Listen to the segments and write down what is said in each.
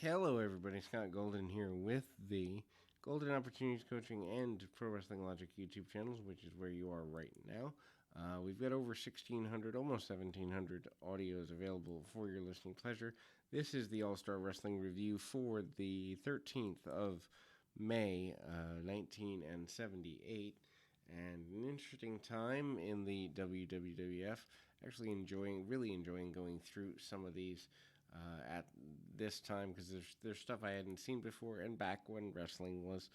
Hello, everybody. Scott Golden here with the Golden Opportunities Coaching and Pro Wrestling Logic YouTube channels, which is where you are right now. We've got over 1,600, almost 1,700 audios available for your listening pleasure. This is the All-Star Wrestling Review for the 13th of May, 1978. And an interesting time in the WWF. Actually really enjoying going through some of these at this time because there's stuff I hadn't seen before, and back when wrestling was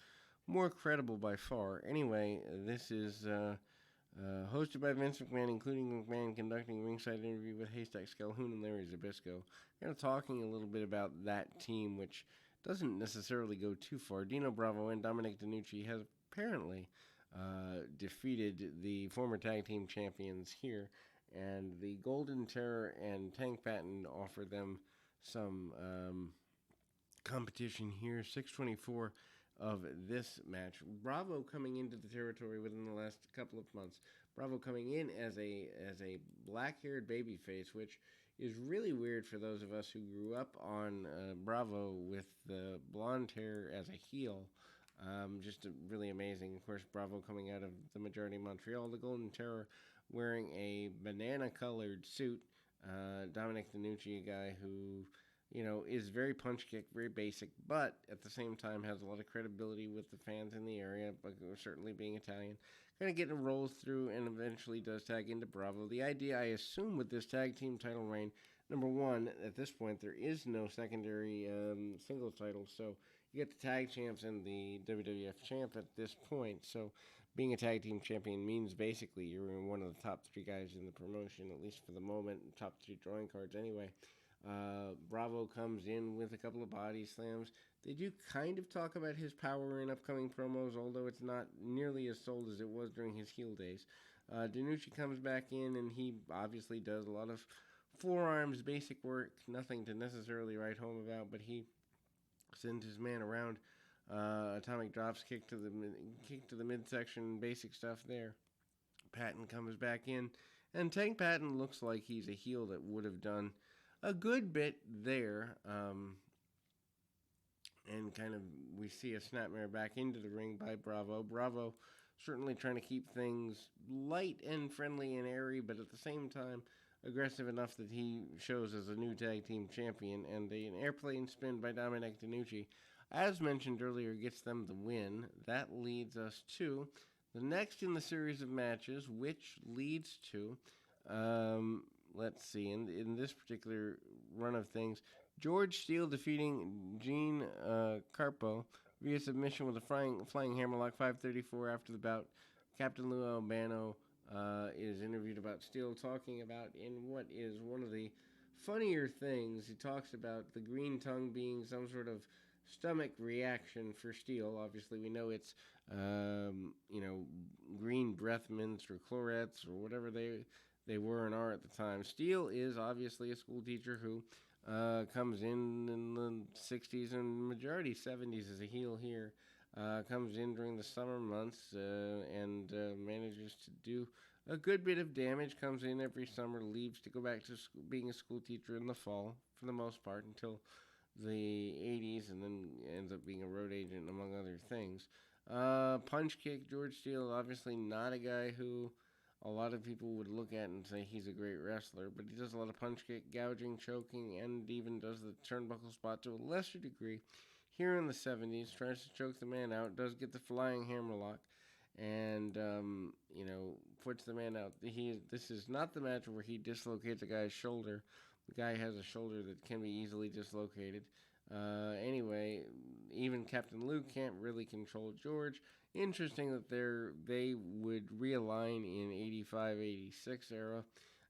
more credible by far. Anyway, this is hosted by Vince McMahon, including McMahon conducting a ringside interview with Haystack Calhoun and Larry Zbyszko. Kind of talking a little bit about that team, which doesn't necessarily go too far. Dino Bravo and Dominic DeNucci has apparently defeated the former tag team champions here, and the Golden Terror and Tank Patton offer them some competition here. 624 of this match. Bravo coming into the territory within the last couple of months. Bravo coming in as a black-haired babyface, which is really weird for those of us who grew up on Bravo with the blonde hair as a heel. Just really amazing. Of course, Bravo coming out of the majority of Montreal. The Golden Terror wearing a banana-colored suit. Dominic DeNucci, a guy who, is very punch kick, very basic, but at the same time has a lot of credibility with the fans in the area, but certainly being Italian. Kind of getting rolls through and eventually does tag into Bravo. The idea, I assume, with this tag team title reign, number one, at this point, there is no secondary singles title, so you get the tag champs and the WWF champ at this point. So being a tag team champion means basically you're one of the top three guys in the promotion, at least for the moment, top three drawing cards anyway. Bravo comes in with a couple of body slams. They do kind of talk about his power in upcoming promos, although it's not nearly as sold as it was during his heel days. DeNucci comes back in, and he obviously does a lot of forearms, basic work, nothing to necessarily write home about, but he sends his man around. Atomic drops, kick to the midsection, basic stuff there. Patton comes back in, and Tank Patton looks like he's a heel that would have done a good bit there. And kind of we see a snapmare back into the ring by Bravo. Bravo certainly trying to keep things light and friendly and airy, but at the same time aggressive enough that he shows as a new tag team champion. And an airplane spin by Dominic DeNucci, as mentioned earlier, gets them the win. That leads us to the next in the series of matches, which leads to, let's see, in this particular run of things, George Steele defeating Gene Carpo via submission with a flying hammerlock. 5:34 after the bout. Captain Lou Albano is interviewed about Steele, talking about, in what is one of the funnier things, he talks about the green tongue being some sort of stomach reaction for Steele. Obviously, we know it's, green breath mints or chlorets or whatever they were and are at the time. Steele is obviously a school teacher who comes in the 60s and majority 70s as a heel here. Comes in during the summer months and manages to do a good bit of damage. Comes in every summer, leaves to go back to being a school teacher in the fall for the most part until the 80s, and then ends up being a road agent among other things. Punch kick, George Steele, obviously not a guy who a lot of people would look at and say he's a great wrestler, but he does a lot of punch kick, gouging, choking, and even does the turnbuckle spot to a lesser degree. Here in the 70s, tries to choke the man out, does get the flying hammerlock, and, puts the man out. This is not the match where he dislocates a guy's shoulder. The guy has a shoulder that can be easily dislocated. Anyway, even Captain Luke can't really control George. Interesting that they would realign in 85-86 era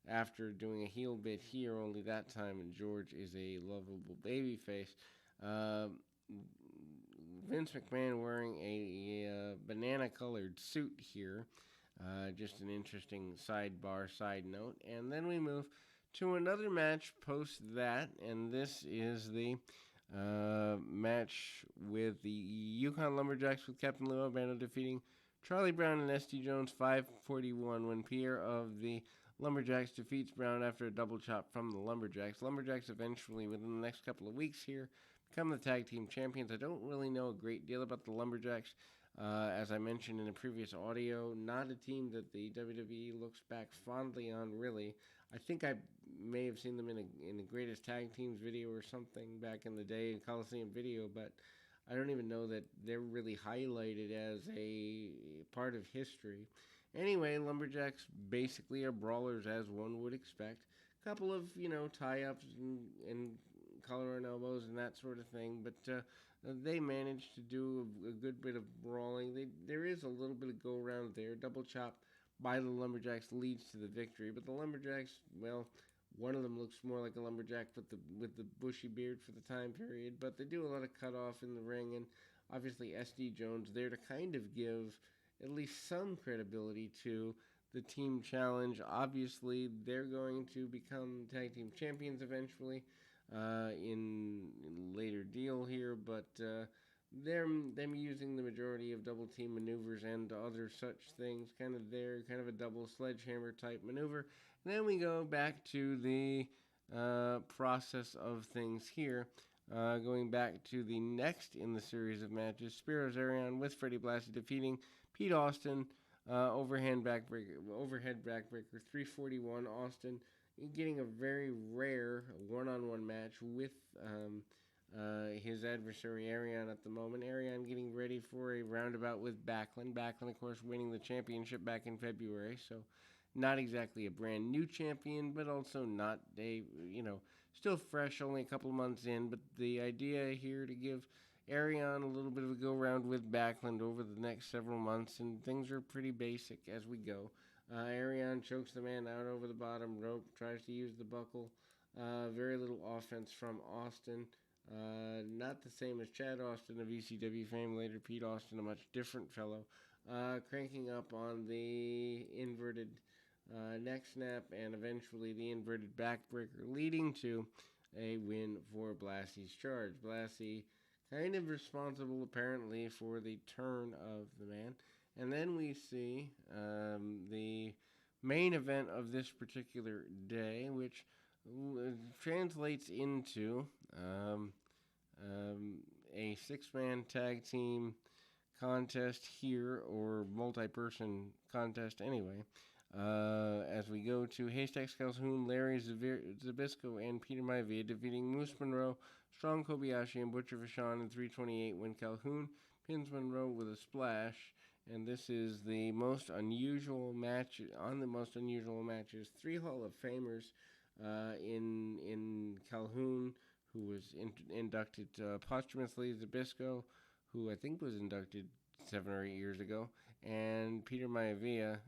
after doing a heel bit here, only that time, and George is a lovable babyface. Vince McMahon wearing a banana-colored suit here. Just an interesting side note. And then we move to another match post that, and this is the match with the Yukon Lumberjacks with Captain Lou Albano defeating Charlie Brown and S.T. Jones. 5:41 when Pierre of the Lumberjacks defeats Brown after a double chop from the Lumberjacks. Lumberjacks eventually, within the next couple of weeks here, become the tag team champions. I don't really know a great deal about the Lumberjacks. As I mentioned in a previous audio, not a team that the WWE looks back fondly on, really. I think I may have seen them in a greatest tag teams video or something back in the day, in Coliseum video, but I don't even know that they're really highlighted as a part of history. Anyway, Lumberjacks basically are brawlers as one would expect. Couple of, tie-ups and collar and elbows and that sort of thing, but they managed to do a good bit of brawling. There is a little bit of go around there. Double chop by the Lumberjacks leads to the victory, but the Lumberjacks, well, one of them looks more like a lumberjack with the bushy beard for the time period, but they do a lot of cut off in the ring, and obviously SD Jones there to kind of give at least some credibility to the team challenge. Obviously, they're going to become tag team champions eventually in later deal here, but them using the majority of double team maneuvers and other such things, kind of a double sledgehammer type maneuver. And then we go back to the process of things here. Going back to the next in the series of matches, Spiros Arion with Freddie Blassie defeating Pete Austin, overhead backbreaker, 341. Austin getting a very rare one-on-one match with his adversary Arion at the moment. Arion getting ready for a roundabout with Backlund. Backlund, of course, winning the championship back in February, so not exactly a brand new champion, but also not still fresh, only a couple of months in. But the idea here to give Arion a little bit of a go-round with Backlund over the next several months, and things are pretty basic as we go. Arion chokes the man out over the bottom rope, tries to use the buckle. Very little offense from Austin. Not the same as Chad Austin of ECW fame, later Pete Austin, a much different fellow. Cranking up on the inverted neck snap and eventually the inverted backbreaker, leading to a win for Blassie's charge. Blassie kind of responsible apparently for the turn of the man. And then we see the main event of this particular day, which translates into a six-man tag team contest here, or multi-person contest anyway. As we go to Haystack Calhoun, Larry Zbyszko, and Peter Maivia defeating Moose Monroe, Strong Kobayashi, and Butcher Vachon in 328 when Calhoun pins Monroe with a splash. And this is the most unusual match on the most unusual matches. Three Hall of Famers in Calhoun, who was inducted posthumously, Zbyszko, who I think was inducted 7 or 8 years ago, and Peter Maivia,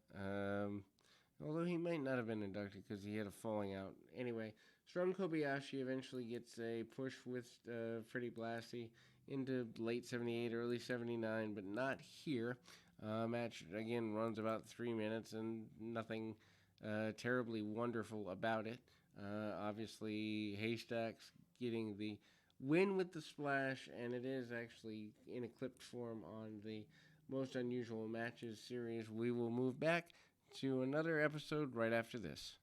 although he might not have been inducted because he had a falling out. Anyway, Strong Kobayashi eventually gets a push with Freddie Blassie into late 78, early 79, but not here. Match, again, runs about 3 minutes and nothing terribly wonderful about it. Obviously, Haystacks getting the win with the splash, and it is actually in a clipped form on the Most Unusual Matches series. We will move back to another episode right after this.